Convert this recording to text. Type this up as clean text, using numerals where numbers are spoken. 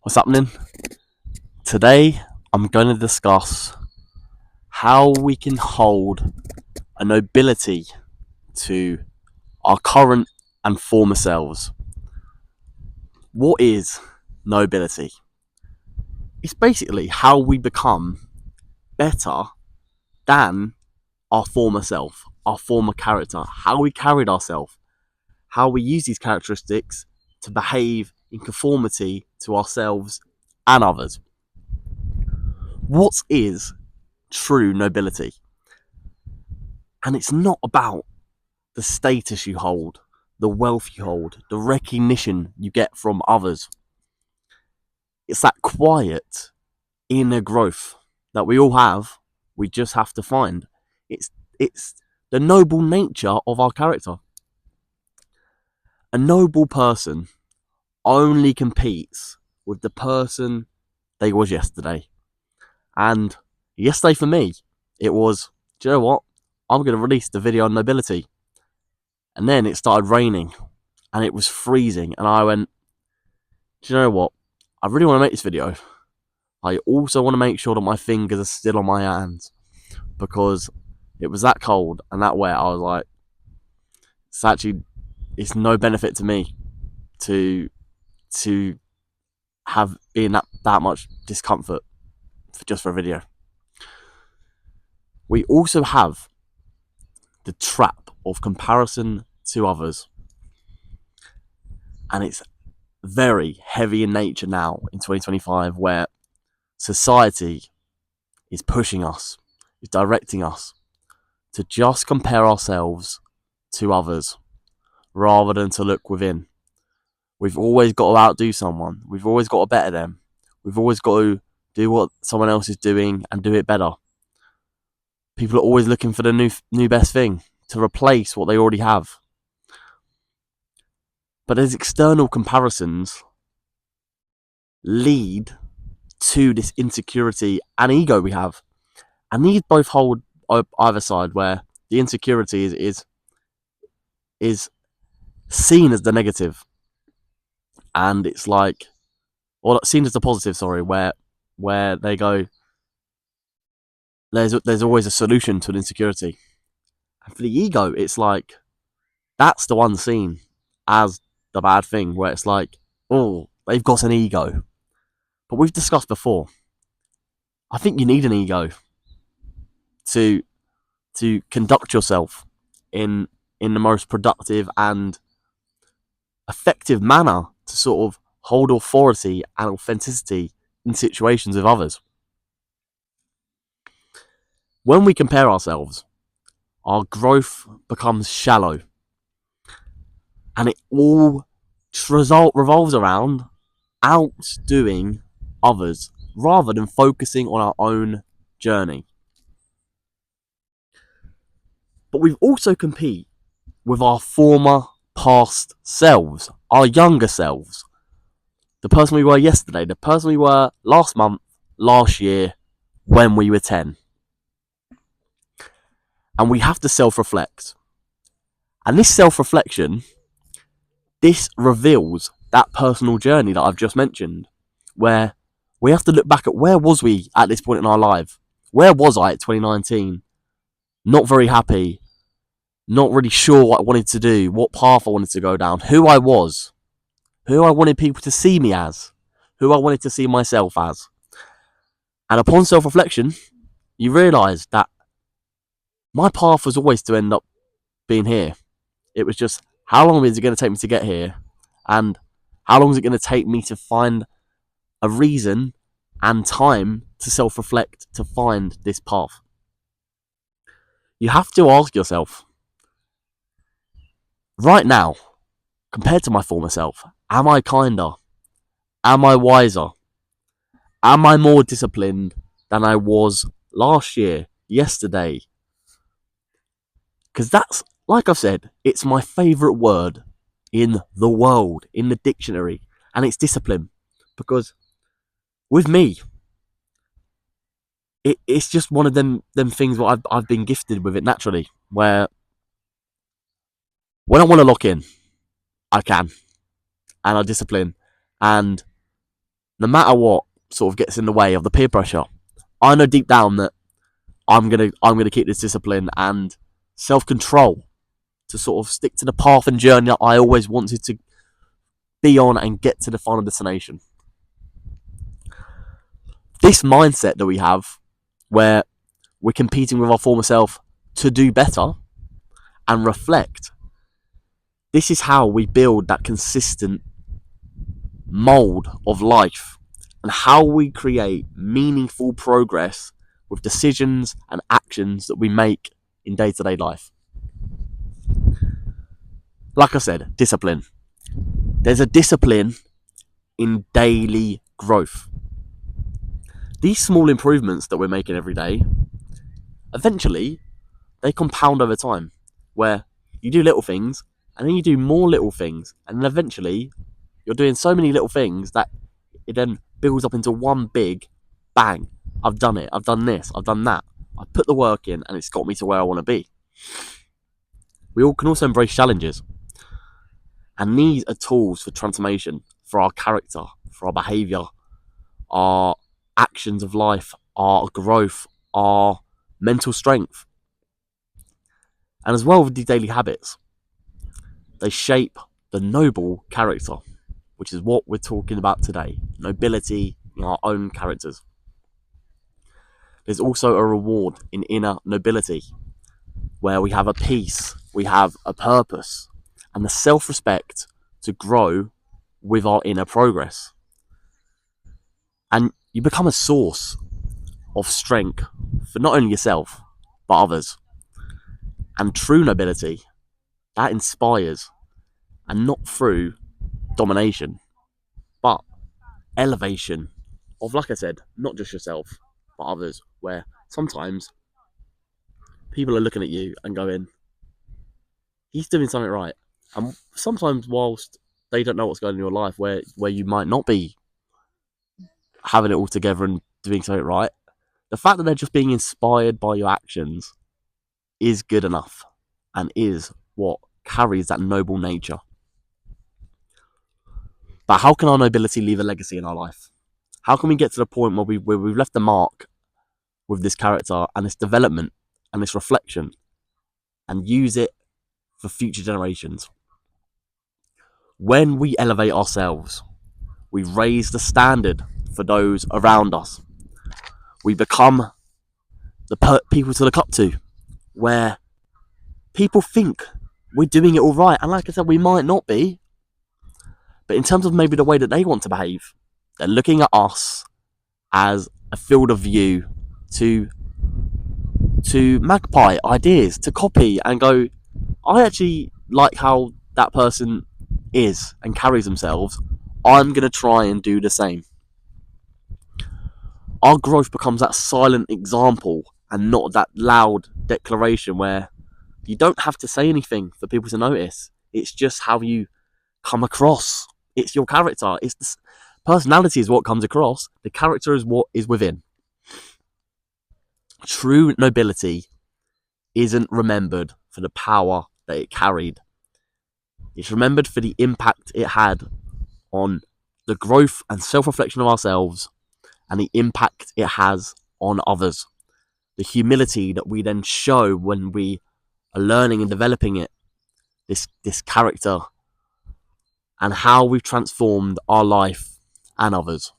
What's happening? Today I'm going to discuss how we can hold a nobility to our current and former selves. What is nobility? It's basically how we become better than our former self, our former character, how we carried ourselves, how we use these characteristics to behave in conformity to ourselves and others. What is true nobility? And it's not about the status you hold, the wealth you hold, the recognition you get from others. It's that quiet inner growth that we all have, we just have to find. It's the noble nature of our character. A noble person only competes with the person they was yesterday. And yesterday for me, it was, do you know what? I'm going to release the video on nobility. And then it started raining and it was freezing. And I went, do you know what? I really want to make this video. I also want to make sure that my fingers are still on my hands because it was that cold and that wet. I was like, it's no benefit to me to have been that much discomfort just for a video. We also have the trap of comparison to others. And it's very heavy in nature now in 2025 where society is pushing us, is directing us to just compare ourselves to others rather than to look within. We've always got to outdo someone. We've always got to better them. We've always got to do what someone else is doing and do it better. People are always looking for the new best thing to replace what they already have. But as external comparisons lead to this insecurity and ego we have, and these both hold either side, where the insecurity is seen as the negative, and it's like, or seen as the positive. Sorry, where they go, there's always a solution to an insecurity, and for the ego, it's like that's the one seen as the bad thing, where it's like, oh, they've got an ego. But we've discussed before, I think you need an ego to conduct yourself in the most productive and effective manner to sort of hold authority and authenticity in situations with others. When we compare ourselves, our growth becomes shallow, and it all revolves around outdoing others rather than focusing on our own journey. But we've also compete with our former past selves, our younger selves, the person we were yesterday, the person we were last month, last year, when we were 10. And we have to self-reflect. And this self-reflection, this reveals that personal journey that I've just mentioned, where we have to look back at where was we at this point in our life? Where was I at 2019? Not very happy, not really sure what I wanted to do, what path I wanted to go down, who I was, who I wanted people to see me as, who I wanted to see myself as. And upon self-reflection, you realise that my path was always to end up being here. It was just, how long is it going to take me to get here? And how long is it going to take me to find a reason and time to self-reflect to find this path? You have to ask yourself, right now, compared to my former self, am I kinder? Am I wiser? Am I more disciplined than I was last year, yesterday? Because that's, like I've said, it's my favourite word in the world, in the dictionary, and it's discipline. Because with me, it's just one of them things where I've been gifted with it naturally, where when I want to lock in, I can, and I discipline, and No matter what sort of gets in the way of the peer pressure, I know deep down that I'm gonna keep this discipline and self control to sort of stick to the path and journey that I always wanted to be on and get to the final destination. This mindset that we have, where we're competing with our former self to do better and reflect, this is how we build that consistent mold of life and how we create meaningful progress with decisions and actions that we make in day-to-day life. Like I said, discipline. There's a discipline in daily growth. These small improvements that we're making every day, eventually, they compound over time, where you do little things, and then you do more little things, and then eventually, you're doing so many little things that it then builds up into one big bang. I've done it. I've done this. I've done that. I've put the work in, and it's got me to where I want to be. We all can also embrace challenges. And these are tools for transformation, for our character, for our behaviour, our actions of life, our growth, our mental strength. And as well with these daily habits, they shape the noble character, which is what we're talking about today. Nobility in our own characters. There's also a reward in inner nobility, where we have a peace, we have a purpose, and the self-respect to grow with our inner progress. And you become a source of strength for not only yourself, but others. And true nobility, that inspires, and not through domination, but elevation of, like I said, not just yourself, but others, where sometimes people are looking at you and going, he's doing something right. And sometimes whilst they don't know what's going on in your life, where you might not be having it all together and doing something right, the fact that they're just being inspired by your actions is good enough and is what carries that noble nature. But how can our nobility leave a legacy in our life? How can we get to the point where we've left the mark with this character and this development and this reflection and use it for future generations? When we elevate ourselves, we raise the standard for those around us. We become the people to look up to, where people think we're doing it all right. And like I said, we might not be. But in terms of maybe the way that they want to behave, they're looking at us as a field of view to magpie ideas, to copy and go, I actually like how that person is and carries themselves. I'm going to try and do the same. Our growth becomes that silent example and not that loud declaration where you don't have to say anything for people to notice. It's just how you come across. It's your character. It's the personality is what comes across. The character is what is within. True nobility isn't remembered for the power that it carried. It's remembered for the impact it had on the growth and self-reflection of ourselves and the impact it has on others. The humility that we then show when we are learning and developing it, this character, and how we've transformed our life and others.